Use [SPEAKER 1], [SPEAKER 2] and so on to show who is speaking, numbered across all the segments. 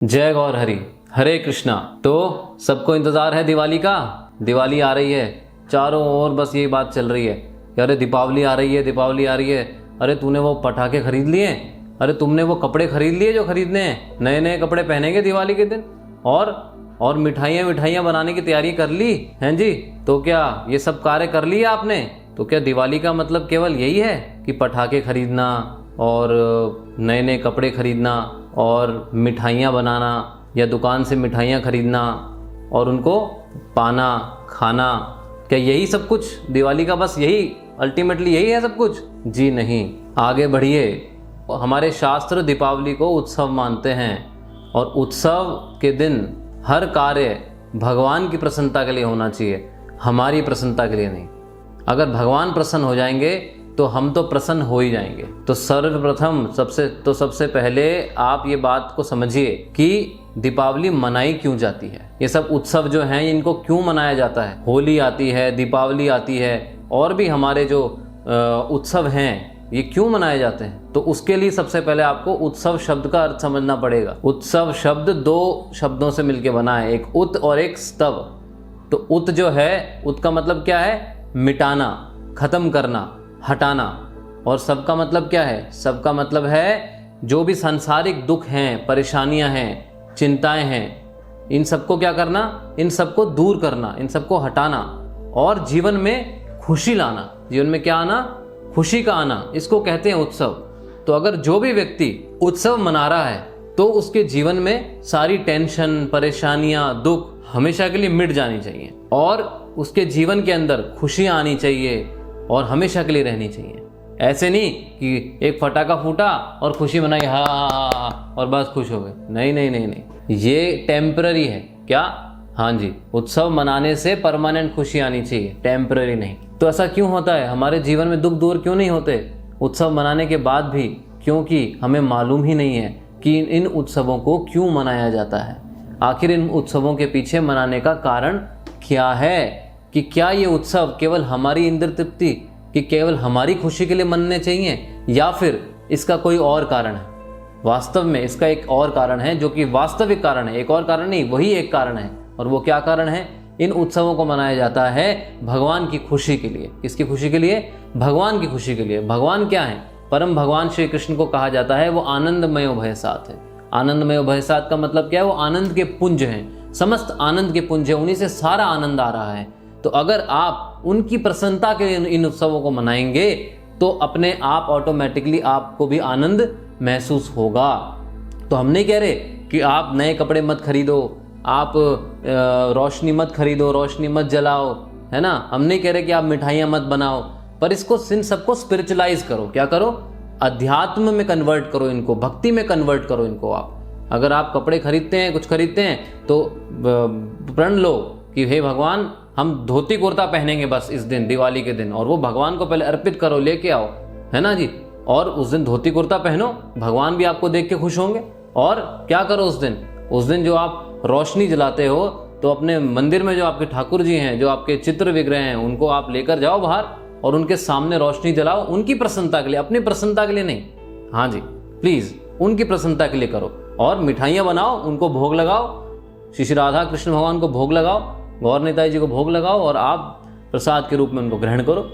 [SPEAKER 1] जय गौर हरि, हरे कृष्णा। तो सबको इंतज़ार है दिवाली का। दिवाली आ रही है, चारों ओर बस यही बात चल रही है कि अरे दीपावली आ रही है, दीपावली आ रही है। अरे तूने वो पटाखे खरीद लिए, अरे तुमने वो कपड़े खरीद लिए जो खरीदने हैं, नए नए कपड़े पहनेंगे दिवाली के दिन। और मिठाइयाँ बनाने की तैयारी कर ली हैं जी। तो क्या ये सब कार्य कर लिए आपने? तो क्या दिवाली का मतलब केवल यही है कि पटाखे खरीदना और नए नए कपड़े खरीदना और मिठाइयाँ बनाना या दुकान से मिठाइयाँ खरीदना और उनको पाना खाना, क्या यही सब कुछ दिवाली का? बस यही अल्टीमेटली यही है सब कुछ? जी नहीं, आगे बढ़िए। हमारे शास्त्र दीपावली को उत्सव मानते हैं और उत्सव के दिन हर कार्य भगवान की प्रसन्नता के लिए होना चाहिए, हमारी प्रसन्नता के लिए नहीं। अगर भगवान प्रसन्न हो जाएंगे तो हम तो प्रसन्न हो ही जाएंगे। तो सर्वप्रथम सबसे पहले आप ये बात को समझिए कि दीपावली मनाई क्यों जाती है। ये सब उत्सव जो हैं इनको क्यों मनाया जाता है? होली आती है, दीपावली आती है और भी हमारे जो उत्सव हैं ये क्यों मनाए जाते हैं? तो उसके लिए सबसे पहले आपको उत्सव शब्द का अर्थ समझना पड़ेगा। उत्सव शब्द दो शब्दों से मिलकर बना है, एक उत और एक स्तव। तो उत जो है, उत का मतलब क्या है? मिटाना, खत्म करना, हटाना। और सब का मतलब क्या है? सब का मतलब है जो भी सांसारिक दुख हैं, परेशानियां हैं, चिंताएं हैं, इन सबको क्या करना? इन सबको दूर करना, इन सबको हटाना और जीवन में खुशी लाना। जीवन में क्या आना? खुशी का आना। इसको कहते हैं उत्सव। तो अगर जो भी व्यक्ति उत्सव मना रहा है तो उसके जीवन में सारी टेंशन, परेशानियां, दुख हमेशा के लिए मिट जानी चाहिए और उसके जीवन के अंदर खुशियां आनी चाहिए और हमेशा के लिए रहनी चाहिए। ऐसे नहीं कि एक फटाका फूटा और खुशी मनाई, हाँ और बस खुश हो गए। नहीं नहीं नहीं नहीं, ये टेम्पररी है। क्या? हाँ जी, उत्सव मनाने से परमानेंट खुशी आनी चाहिए, टेम्पररी नहीं। तो ऐसा क्यों होता है? हमारे जीवन में दुख दूर क्यों नहीं होते उत्सव मनाने के बाद भी? क्योंकि हमें मालूम ही नहीं है कि इन उत्सवों को क्यों मनाया जाता है। आखिर इन उत्सवों के पीछे मनाने का कारण क्या है? कि क्या ये उत्सव केवल हमारी इंद्र तृप्ति, कि केवल हमारी खुशी के लिए मनने चाहिए या फिर इसका कोई और कारण है? वास्तव में इसका एक और कारण है, जो कि वास्तविक कारण है। एक और कारण नहीं, वही एक कारण है। और वो क्या कारण है? इन उत्सवों को मनाया जाता है भगवान की खुशी के लिए। किसकी खुशी के लिए? भगवान की खुशी के लिए। भगवान क्या है? परम भगवान श्री कृष्ण को कहा जाता है वो आनंदमय भयसात है। आनंदमय भयसात का मतलब क्या है? वो आनंद के पुंज हैं, समस्त आनंद के पुंज है, उन्हीं से सारा आनंद आ रहा है। तो अगर आप उनकी प्रसन्नता के इन उत्सवों को मनाएंगे तो अपने आप ऑटोमेटिकली आपको भी आनंद महसूस होगा। तो हम नहीं कह रहे कि आप नए कपड़े मत खरीदो, आप रोशनी मत खरीदो, रोशनी मत जलाओ, है ना। हम नहीं कह रहे कि आप मिठाइयाँ मत बनाओ, पर इसको इन सबको स्पिरिचुअलाइज करो। क्या करो? अध्यात्म में कन्वर्ट करो इनको, भक्ति में कन्वर्ट करो इनको। आप अगर आप कपड़े खरीदते हैं, कुछ खरीदते हैं, तो प्रण लो कि हे भगवान, हम धोती कुर्ता पहनेंगे बस इस दिन, दिवाली के दिन, और वो भगवान को पहले अर्पित करो, लेके आओ, है ना जी। और उस दिन धोती कुर्ता पहनो, भगवान भी आपको देख के खुश होंगे। और क्या करो उस दिन जो आप रोशनी जलाते हो, तो अपने मंदिर में जो आपके ठाकुर जी हैं, जो आपके चित्र विग्रह हैं, उनको आप लेकर जाओ बाहर और उनके सामने रोशनी जलाओ, उनकी प्रसन्नता के लिए, अपनी प्रसन्नता के लिए नहीं। हाँ जी, प्लीज उनकी प्रसन्नता के लिए करो। और मिठाइयाँ बनाओ, उनको भोग लगाओ, श्री राधा कृष्ण भगवान को भोग लगाओ, गौर निताई जी को भोग लगाओ और आप प्रसाद के रूप में उनको ग्रहण करो,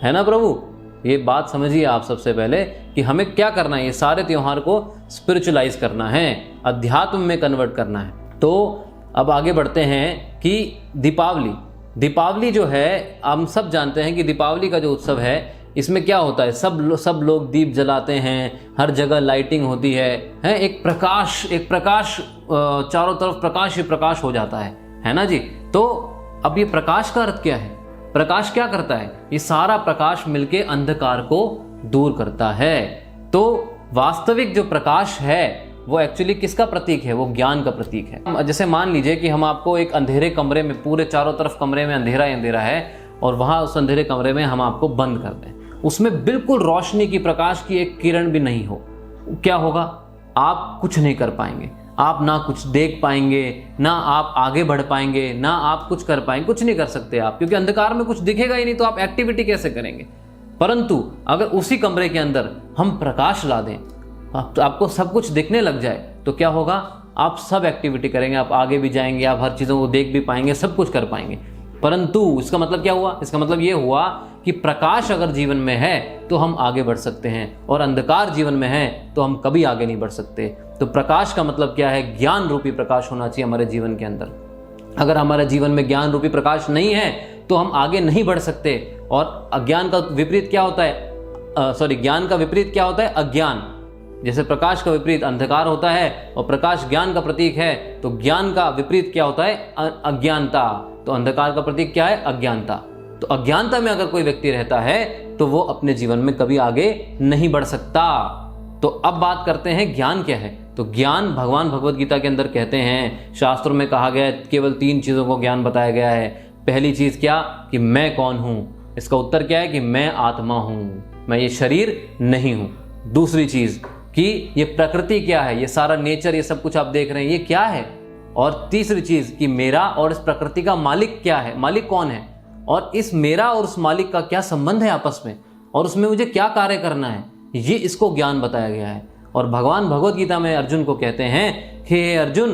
[SPEAKER 1] है ना प्रभु। ये बात समझिए आप सबसे पहले कि हमें क्या करना है। ये सारे त्योहार को स्पिरिचुअलाइज करना है, अध्यात्म में कन्वर्ट करना है। तो अब आगे बढ़ते हैं कि दीपावली जो है, हम सब जानते हैं कि दीपावली का जो उत्सव है, इसमें क्या होता है? सब लोग दीप जलाते हैं, हर जगह लाइटिंग होती है, एक प्रकाश चारों तरफ प्रकाश ही प्रकाश हो जाता है ना जी। तो अब ये प्रकाश का अर्थ क्या है? प्रकाश क्या करता है? ये सारा प्रकाश मिलके अंधकार को दूर करता है। तो वास्तविक जो प्रकाश है वो एक्चुअली किसका प्रतीक है? वो ज्ञान का प्रतीक है। जैसे मान लीजिए कि हम आपको एक अंधेरे कमरे में, पूरे चारों तरफ कमरे में अंधेरा ही अंधेरा है, और वहां उस अंधेरे कमरे में हम आपको बंद कर दें, उसमें बिल्कुल रोशनी की, प्रकाश की एक किरण भी नहीं हो, क्या होगा? आप कुछ नहीं कर पाएंगे। आप ना कुछ देख पाएंगे, ना आप आगे बढ़ पाएंगे, ना आप कुछ कर पाएंगे, कुछ नहीं कर सकते आप, क्योंकि अंधकार में कुछ दिखेगा ही नहीं, तो आप एक्टिविटी कैसे करेंगे? परंतु अगर उसी कमरे के अंदर हम प्रकाश ला दें, आपको सब कुछ दिखने लग जाए, तो क्या होगा? आप सब एक्टिविटी करेंगे, आप आगे भी जाएंगे, आप हर चीज़ों को देख भी पाएंगे, सब कुछ कर पाएंगे। परंतु इसका मतलब क्या हुआ? इसका मतलब ये हुआ कि प्रकाश अगर जीवन में है तो हम आगे बढ़ सकते हैं, और अंधकार जीवन में है तो हम कभी आगे नहीं बढ़ सकते। तो प्रकाश का मतलब क्या है? ज्ञान रूपी प्रकाश होना चाहिए हमारे जीवन के अंदर। अगर हमारे जीवन में ज्ञान रूपी प्रकाश नहीं है तो हम आगे नहीं बढ़ सकते। और अज्ञान का विपरीत क्या होता है? ज्ञान का विपरीत क्या होता है? अज्ञान। जैसे प्रकाश का विपरीत अंधकार होता है और प्रकाश ज्ञान का प्रतीक है, तो ज्ञान का विपरीत क्या होता है? अज्ञानता। तो अंधकार का प्रतीक क्या है? अज्ञानता। तो अज्ञानता में अगर कोई व्यक्ति रहता है तो वो अपने जीवन में कभी आगे नहीं बढ़ सकता। तो अब बात करते हैं ज्ञान क्या है। तो ज्ञान, भगवान भगवत गीता के अंदर कहते हैं, शास्त्रों में कहा गया है, केवल 3 चीज़ों को ज्ञान बताया गया है। पहली चीज़ क्या? कि मैं कौन हूँ। इसका उत्तर क्या है? कि मैं आत्मा हूँ, मैं ये शरीर नहीं हूँ। दूसरी चीज़ कि ये प्रकृति क्या है, ये सारा नेचर, ये सब कुछ आप देख रहे हैं, ये क्या है। और तीसरी चीज़ कि मेरा और इस प्रकृति का मालिक क्या है, मालिक कौन है, और इस मेरा और उस मालिक का क्या संबंध है आपस में, और उसमें मुझे क्या कार्य करना है, ये इसको ज्ञान बताया गया है। और भगवान भगवत गीता में अर्जुन को कहते हैं कि हे अर्जुन,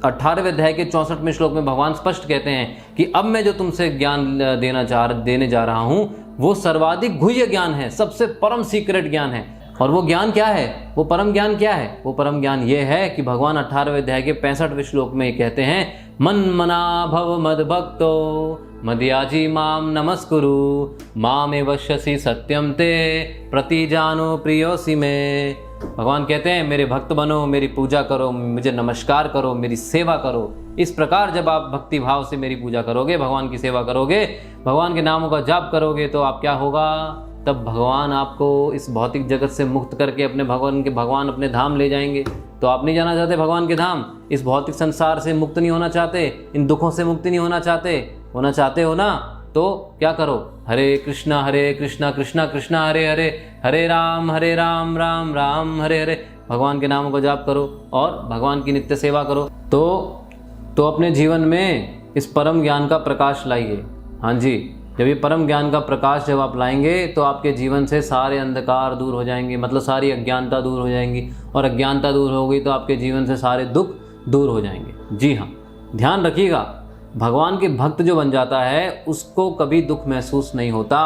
[SPEAKER 1] 18वें अध्याय के 64वें श्लोक में भगवान स्पष्ट कहते हैं कि अब मैं जो तुमसे ज्ञान देने जा रहा हूँ वो सर्वाधिक गुह्य ज्ञान है, सबसे परम सीक्रेट ज्ञान है। और वो ज्ञान क्या है? वो परम ज्ञान क्या है? वो परम ज्ञान ये है कि भगवान 18वें अध्याय के 65वें श्लोक में कहते हैं, मन मना भव मद भक्तो मदयाजी माम नमस्कुरु मामे वश्यसि सत्यम ते प्रतिजानो प्रियोसि में। भगवान कहते हैं मेरे भक्त बनो, मेरी पूजा करो, मुझे नमस्कार करो, मेरी सेवा करो। इस प्रकार जब आप भक्ति भाव से मेरी पूजा करोगे, भगवान की सेवा करोगे, भगवान के नामों का जाप करोगे, तो आप क्या होगा? तब भगवान आपको इस भौतिक जगत से मुक्त करके भगवान अपने धाम ले जाएंगे। तो आप नहीं जाना चाहते भगवान के धाम? इस भौतिक संसार से मुक्त नहीं होना चाहते? इन दुखों से मुक्ति नहीं होना चाहते हो ना? तो क्या करो? हरे कृष्णा कृष्णा कृष्णा हरे हरे, हरे राम राम राम हरे हरे। भगवान के नामों का जाप करो और भगवान की नित्य सेवा करो। तो अपने जीवन में इस परम ज्ञान का प्रकाश लाइए। हाँ जी, जब ये परम ज्ञान का प्रकाश जब आप लाएंगे तो आपके जीवन से सारे अंधकार दूर हो जाएंगे, मतलब सारी अज्ञानता दूर हो जाएंगी। और अज्ञानता दूर हो गई तो आपके जीवन से सारे दुख दूर हो जाएंगे। जी हाँ, ध्यान रखिएगा, भगवान के भक्त जो बन जाता है उसको कभी दुख महसूस नहीं होता।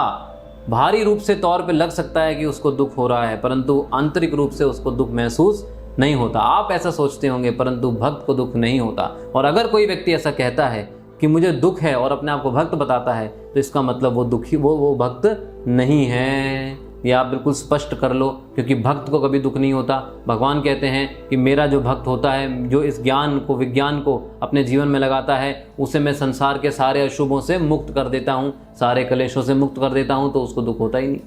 [SPEAKER 1] बाहरी रूप से तौर पे लग सकता है कि उसको दुख हो रहा है, परंतु आंतरिक रूप से उसको दुख महसूस नहीं होता। आप ऐसा सोचते होंगे, परंतु भक्त को दुख नहीं होता। और अगर कोई व्यक्ति ऐसा कहता है कि मुझे दुख है और अपने आप को भक्त बताता है, तो इसका मतलब वो दुखी, वो भक्त नहीं है। ये आप बिल्कुल स्पष्ट कर लो, क्योंकि भक्त को कभी दुख नहीं होता। भगवान कहते हैं कि मेरा जो भक्त होता है, जो इस ज्ञान को, विज्ञान को अपने जीवन में लगाता है, उसे मैं संसार के सारे अशुभों से मुक्त कर देता हूँ, सारे कलेशों से मुक्त कर देता हूँ, तो उसको दुख होता ही नहीं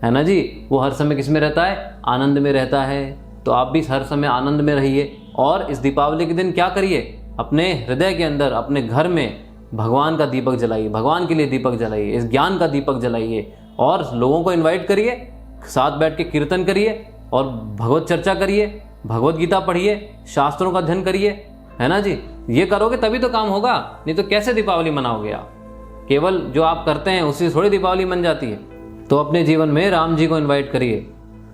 [SPEAKER 1] है ना जी। वो हर समय किस में रहता है? आनंद में रहता है। तो आप भी हर समय आनंद में रहिए। और इस दीपावली के दिन क्या करिए? अपने हृदय के अंदर, अपने घर में भगवान का दीपक जलाइए, भगवान के लिए दीपक जलाइए, इस ज्ञान का दीपक जलाइए, और लोगों को इनवाइट करिए, साथ बैठ के कीर्तन करिए और भगवत चर्चा करिए, भगवत गीता पढ़िए, शास्त्रों का अध्ययन करिए, है ना जी। ये करोगे तभी तो काम होगा, नहीं तो कैसे दीपावली मनाओगे आप? केवल जो आप करते हैं उसी थोड़ी दीपावली बन जाती है। तो अपने जीवन में राम जी को इन्वाइट करिए।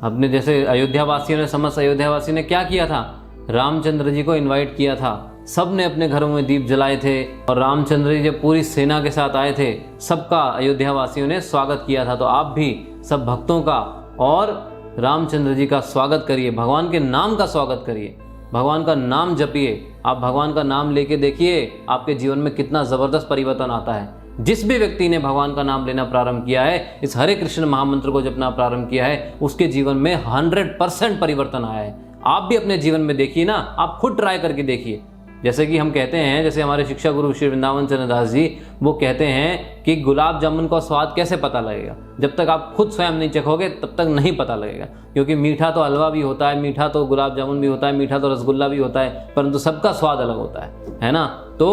[SPEAKER 1] अपने जैसे अयोध्यावासियों ने, समस्त अयोध्यावासी ने क्या किया था? रामचंद्र जी को इन्वाइट किया था। सब ने अपने घरों में दीप जलाए थे, और रामचंद्र जी जब पूरी सेना के साथ आए थे, सबका अयोध्यावासियों ने स्वागत किया था। तो आप भी सब भक्तों का और रामचंद्र जी का स्वागत करिए, भगवान के नाम का स्वागत करिए, भगवान का नाम जपिए। आप भगवान का नाम लेके देखिए आपके जीवन में कितना ज़बरदस्त परिवर्तन आता है। जिस भी व्यक्ति ने भगवान का नाम लेना प्रारंभ किया है, इस हरे कृष्ण महामंत्र को जपना प्रारंभ किया है, उसके जीवन में 100% परिवर्तन आया है। आप भी अपने जीवन में देखिए ना, आप खुद ट्राई करके देखिए। जैसे कि हम कहते हैं, जैसे हमारे शिक्षा गुरु श्री वृंदावन चंद्र दास जी, वो कहते हैं कि गुलाब जामुन का स्वाद कैसे पता लगेगा? जब तक आप खुद स्वयं नहीं चखोगे तब तक नहीं पता लगेगा। क्योंकि मीठा तो हलवा भी होता है, मीठा तो गुलाब जामुन भी होता है, मीठा तो रसगुल्ला भी होता है, परंतु सबका स्वाद अलग होता है ना। तो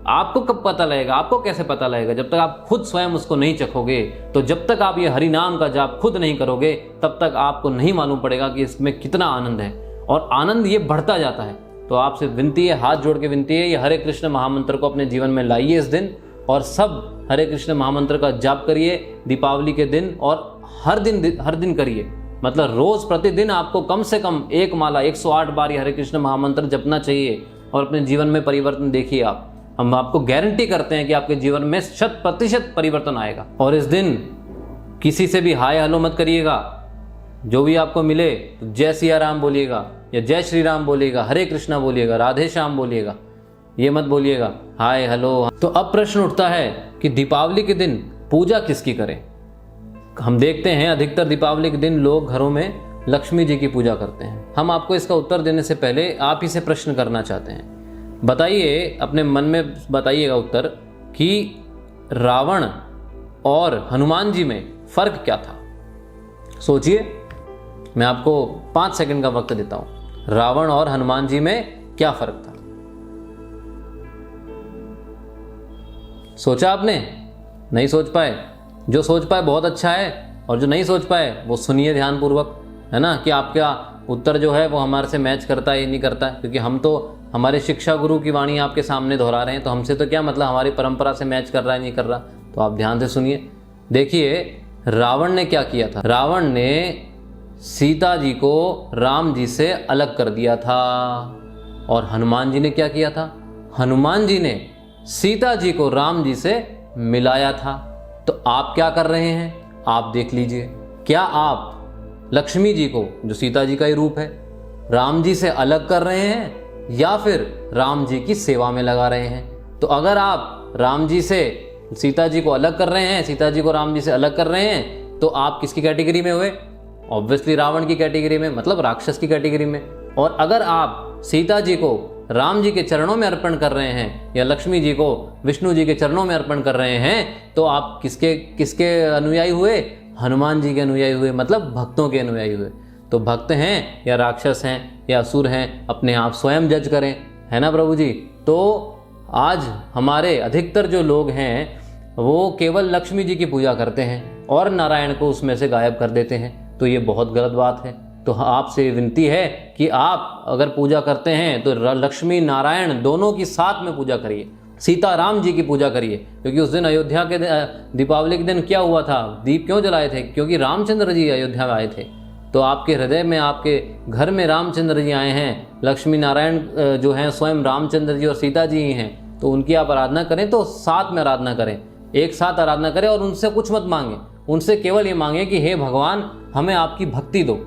[SPEAKER 1] आपको कब पता लगेगा? आपको कैसे पता लगेगा? जब तक आप खुद स्वयं उसको नहीं चखोगे। तो जब तक आप ये हरि नाम का जाप खुद नहीं करोगे, तब तक आपको नहीं मालूम पड़ेगा कि इसमें कितना आनंद है। और आनंद ये बढ़ता जाता है। तो आपसे विनती है, हाथ जोड़ के विनती है, ये हरे कृष्ण महामंत्र को अपने जीवन में लाइए इस दिन, और सब हरे कृष्ण महामंत्र का जाप करिए दीपावली के दिन, और हर दिन करिए। मतलब रोज प्रतिदिन आपको कम से कम एक माला 108 बार ये हरे कृष्ण महामंत्र जपना चाहिए और अपने जीवन में परिवर्तन देखिए आप। हम आपको गारंटी करते हैं कि आपके जीवन में 100% परिवर्तन आएगा। और इस दिन किसी से भी हाय हेलो मत करिएगा। जो भी आपको मिले तो जय सिया राम बोलिएगा या जय श्री राम बोलिएगा, हरे कृष्णा बोलिएगा, राधे श्याम बोलिएगा, ये मत बोलिएगा हाय हेलो। तो अब प्रश्न उठता है कि दीपावली के दिन पूजा किसकी करें। हम देखते हैं अधिकतर दीपावली के दिन लोग घरों में लक्ष्मी जी की पूजा करते हैं। हम आपको इसका उत्तर देने से पहले आप ही से प्रश्न करना चाहते हैं। बताइए, अपने मन में बताइएगा उत्तर कि रावण और हनुमान जी में फर्क क्या था। सोचिए, मैं आपको 5 सेकंड का वक्त देता हूं। रावण और हनुमान जी में क्या फर्क था? सोचा आपने? नहीं सोच पाए? जो सोच पाए बहुत अच्छा है, और जो नहीं सोच पाए वो सुनिए ध्यानपूर्वक, है ना, कि आपका उत्तर जो है वो हमारे से मैच करता है या नहीं करता है। क्योंकि हम तो हमारे शिक्षा गुरु की वाणी आपके सामने दोहरा रहे हैं, तो हमसे तो क्या मतलब हमारी परंपरा से मैच कर रहा है नहीं कर रहा। तो आप ध्यान से सुनिए। देखिए, रावण ने क्या किया था। रावण ने सीता जी को राम जी से अलग कर दिया था। और हनुमान जी ने क्या किया था? हनुमान जी ने सीता जी को राम जी से मिलाया था। तो आप क्या कर रहे हैं? आप देख लीजिए, क्या आप लक्ष्मी जी को, जो सीता जी का ही रूप है, राम जी से अलग कर रहे हैं या फिर राम जी की सेवा में लगा रहे हैं? तो अगर आप राम जी से सीता जी को अलग कर रहे हैं, सीता जी को राम जी से अलग कर रहे हैं, तो आप किसकी कैटेगरी में हुए? ऑब्वियसली रावण की कैटेगरी में, मतलब राक्षस की कैटेगरी में। और अगर आप सीता जी को राम जी के चरणों में अर्पण कर रहे हैं या लक्ष्मी जी को विष्णु जी के चरणों में अर्पण कर रहे हैं, तो आप किसके अनुयायी हुए? हनुमान जी के अनुयायी हुए, मतलब भक्तों के अनुयायी हुए। तो भक्त हैं या राक्षस हैं या असुर हैं, अपने आप स्वयं जज करें, है ना प्रभु जी। तो आज हमारे अधिकतर जो लोग हैं वो केवल लक्ष्मी जी की पूजा करते हैं और नारायण को उसमें से गायब कर देते हैं। तो ये बहुत गलत बात है। तो आपसे विनती है कि आप अगर पूजा करते हैं तो लक्ष्मी नारायण दोनों की साथ में पूजा करिए, सीता राम जी की पूजा करिए। क्योंकि उस दिन अयोध्या के दीपावली के दिन क्या हुआ था? दीप क्यों जलाए थे? क्योंकि रामचंद्र जी अयोध्या में आए थे। तो आपके हृदय में, आपके घर में रामचंद्र जी आए हैं, लक्ष्मी नारायण जो हैं स्वयं रामचंद्र जी और सीता जी ही हैं। तो उनकी आप आराधना करें तो साथ में आराधना करें, एक साथ आराधना करें। और उनसे कुछ मत मांगे, उनसे केवल ये मांगे कि हे भगवान, हमें आपकी भक्ति दो,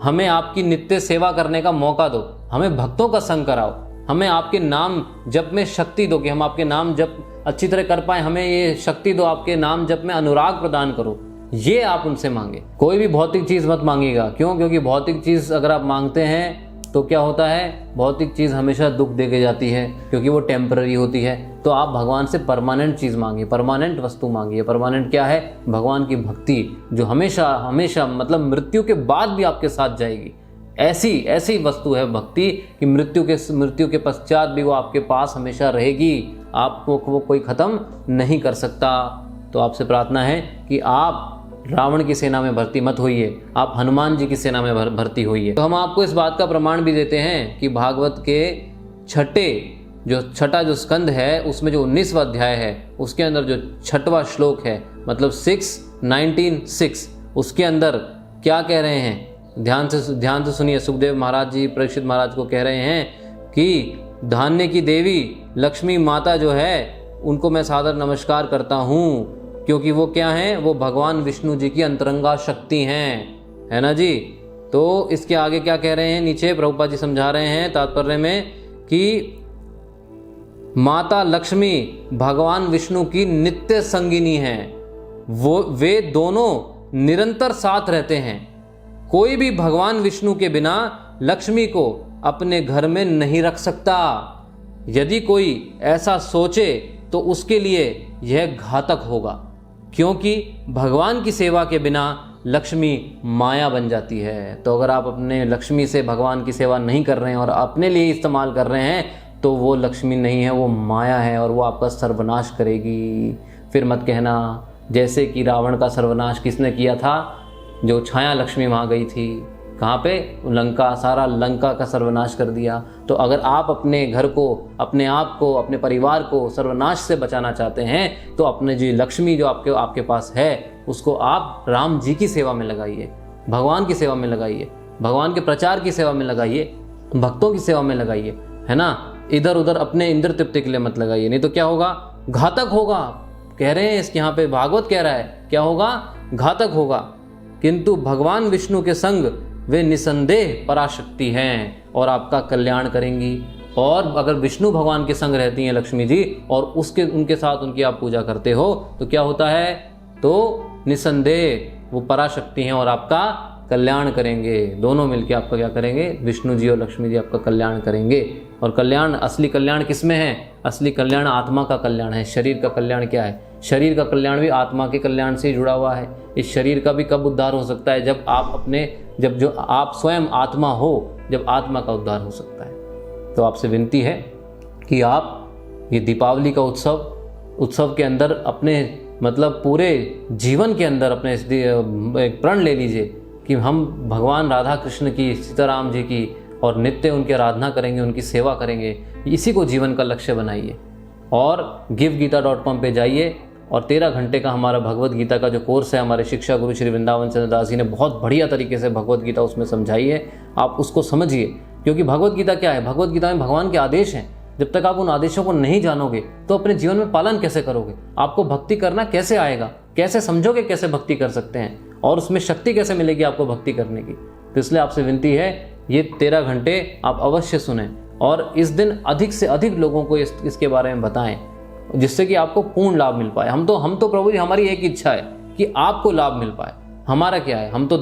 [SPEAKER 1] हमें आपकी नित्य सेवा करने का मौका दो, हमें भक्तों का संग कराओ, हमें आपके नाम जप में शक्ति दो कि हम आपके नाम जप अच्छी तरह कर पाए, हमें ये शक्ति दो, आपके नाम जप में अनुराग प्रदान करो। ये आप उनसे मांगे। कोई भी भौतिक चीज़ मत मांगिएगा। क्यों? क्योंकि भौतिक चीज़ अगर आप मांगते हैं तो क्या होता है? भौतिक चीज़ हमेशा दुख दे के जाती है, क्योंकि वो टेम्पररी होती है। तो आप भगवान से परमानेंट चीज़ मांगिए, परमानेंट वस्तु मांगिए। परमानेंट क्या है? भगवान की भक्ति, जो हमेशा हमेशा मतलब मृत्यु के बाद भी आपके साथ जाएगी। ऐसी वस्तु है भक्ति कि मृत्यु के पश्चात भी वो आपके पास हमेशा रहेगी, आपको वो कोई ख़त्म नहीं कर सकता। तो आपसे प्रार्थना है कि आप रावण की सेना में भर्ती मत होइए, आप हनुमान जी की सेना में भर्ती होइए। तो हम आपको इस बात का प्रमाण भी देते हैं कि भागवत के छठा जो स्कंद है, उसमें जो 19वां अध्याय है, उसके अंदर जो 6वां श्लोक है, मतलब 6:19 उसके अंदर क्या कह रहे हैं? ध्यान से सुनिए। सुखदेव महाराज जी परीक्षित महाराज को कह रहे हैं कि धान्य की देवी लक्ष्मी माता जो है, उनको मैं सादर नमस्कार करता हूँ, क्योंकि वो क्या हैं? वो भगवान विष्णु जी की अंतरंगा शक्ति हैं, है ना जी। तो इसके आगे क्या कह रहे हैं? नीचे प्रभुपाद जी समझा रहे हैं तात्पर्य में कि माता लक्ष्मी भगवान विष्णु की नित्य संगिनी हैं, वे दोनों निरंतर साथ रहते हैं। कोई भी भगवान विष्णु के बिना लक्ष्मी को अपने घर में नहीं रख सकता। यदि कोई ऐसा सोचे तो उसके लिए यह घातक होगा, क्योंकि भगवान की सेवा के बिना लक्ष्मी माया बन जाती है। तो अगर आप अपने लक्ष्मी से भगवान की सेवा नहीं कर रहे हैं और अपने लिए इस्तेमाल कर रहे हैं, तो वो लक्ष्मी नहीं है, वो माया है, और वो आपका सर्वनाश करेगी। फिर मत कहना जैसे कि रावण का सर्वनाश किसने किया था? जो छाया लक्ष्मी वहाँ गई थी, कहाँ पे? लंका, सारा लंका का सर्वनाश कर दिया। तो अगर आप अपने घर को, अपने आप को, अपने परिवार को सर्वनाश से बचाना चाहते हैं, तो अपने जी लक्ष्मी जो आपके पास है, उसको आप राम जी की सेवा में लगाइए। भगवान की सेवा में लगाइए, भगवान के प्रचार की सेवा में लगाइए, भक्तों की सेवा में लगाइए, है ना। इधर उधर अपने इंद्र तृप्ति के लिए मत लगाइए, नहीं तो क्या होगा, घातक होगा। कह रहे हैं इसके यहाँ पे भागवत कह रहा है, क्या होगा, घातक होगा। किंतु भगवान विष्णु के संग वे निसंदेह पराशक्ति हैं और आपका कल्याण करेंगी। और अगर विष्णु भगवान के संग रहती हैं लक्ष्मी जी और उनके साथ उनकी आप पूजा करते हो तो क्या होता है, तो निसंदेह वो पराशक्ति हैं और आपका कल्याण करेंगे। दोनों मिलके आपका क्या करेंगे, विष्णु जी और लक्ष्मी जी आपका कल्याण करेंगे। और कल्याण, असली कल्याण किसमें है, असली कल्याण आत्मा का कल्याण है। शरीर का कल्याण क्या है, शरीर का कल्याण भी आत्मा के कल्याण से जुड़ा हुआ है। इस शरीर का भी कब उद्धार हो सकता है, जब आप अपने, जब जो आप स्वयं आत्मा हो, जब आत्मा का उद्धार हो सकता है। तो आपसे विनती है कि आप ये दीपावली का उत्सव के अंदर अपने मतलब पूरे जीवन के अंदर अपने एक प्रण ले लीजिए कि हम भगवान राधा कृष्ण की, सीताराम जी की और नित्य उनकी आराधना करेंगे, उनकी सेवा करेंगे। इसी को जीवन का लक्ष्य बनाइए। और givegeeta.com पे जाइए और 13 घंटे का हमारा भगवत गीता का जो कोर्स है, हमारे शिक्षा गुरु श्री वृंदावन चंद्र दास जी ने बहुत बढ़िया तरीके से भगवत गीता उसमें समझाई है। आप उसको समझिए, क्योंकि भगवत गीता क्या है, भगवत गीता में भगवान के आदेश हैं। जब तक आप उन आदेशों को नहीं जानोगे तो अपने जीवन में पालन कैसे करोगे, आपको भक्ति करना कैसे आएगा, कैसे समझोगे, कैसे भक्ति कर सकते हैं, और उसमें शक्ति कैसे मिलेगी आपको भक्ति करने की। तो इसलिए आपसे विनती है, ये 13 घंटे आप अवश्य सुनें और इस दिन अधिक से अधिक लोगों को इसके बारे में बताएं, जिससे कि आपको पूर्ण लाभ मिल पाए। हम तो प्रभु जी, हमारी एक इच्छा है कि आपको लाभ मिल पाए। हमारा क्या है, हम तो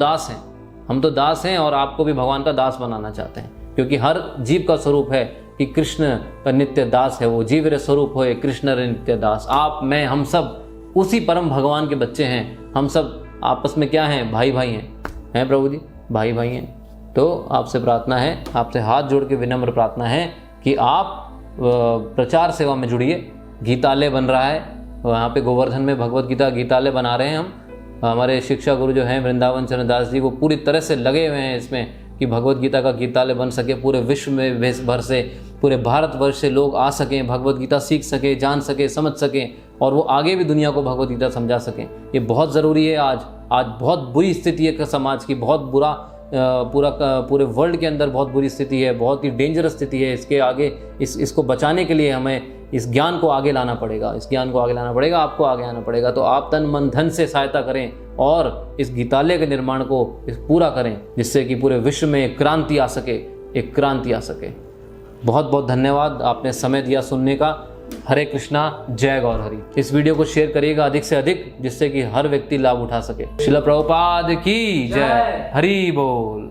[SPEAKER 1] दास हैं और आपको भी भगवान का दास बनाना चाहते हैं, क्योंकि हर जीव का स्वरूप है कि कृष्ण का नित्य दास है वो। जीव रे स्वरूप होए कृष्ण रे नित्य दास। आप, मैं, हम सब उसी परम भगवान के बच्चे हैं। हम सब आपस में क्या हैं, भाई भाई हैं प्रभु जी, भाई भाई हैं। तो आपसे प्रार्थना है, आपसे हाथ जोड़ के विनम्र प्रार्थना है कि आप प्रचार सेवा में जुड़िए। गीतालय बन रहा है, वहाँ पे गोवर्धन में भगवत गीता गीतालय बना रहे हैं हम। हमारे शिक्षा गुरु जो हैं वृंदावन चंद्र दास जी, वो पूरी तरह से लगे हुए हैं इसमें कि भगवत गीता का गीतालय बन सके। पूरे विश्व में भर से, पूरे भारतवर्ष से लोग आ सकें, भगवत गीता सीख सकें, जान सकें, समझ सकें, और वो आगे भी दुनिया को भगवत गीता समझा सकें। ये बहुत ज़रूरी है। आज बहुत बुरी स्थिति है समाज की, बहुत बुरा, पूरे वर्ल्ड के अंदर बहुत बुरी स्थिति है, बहुत ही डेंजरस स्थिति है। इसके आगे इसको बचाने के लिए हमें इस ज्ञान को आगे लाना पड़ेगा, आपको आगे आना पड़ेगा। तो आप तन मन धन से सहायता करें और इस गीतालय के निर्माण को पूरा करें, जिससे कि पूरे विश्व में एक क्रांति आ सके। बहुत बहुत धन्यवाद आपने समय दिया सुनने का। हरे कृष्णा, जय गौर हरि। इस वीडियो को शेयर करिएगा अधिक से अधिक, जिससे कि हर व्यक्ति लाभ उठा सके। श्रील प्रभुपाद की जय। हरि बोल।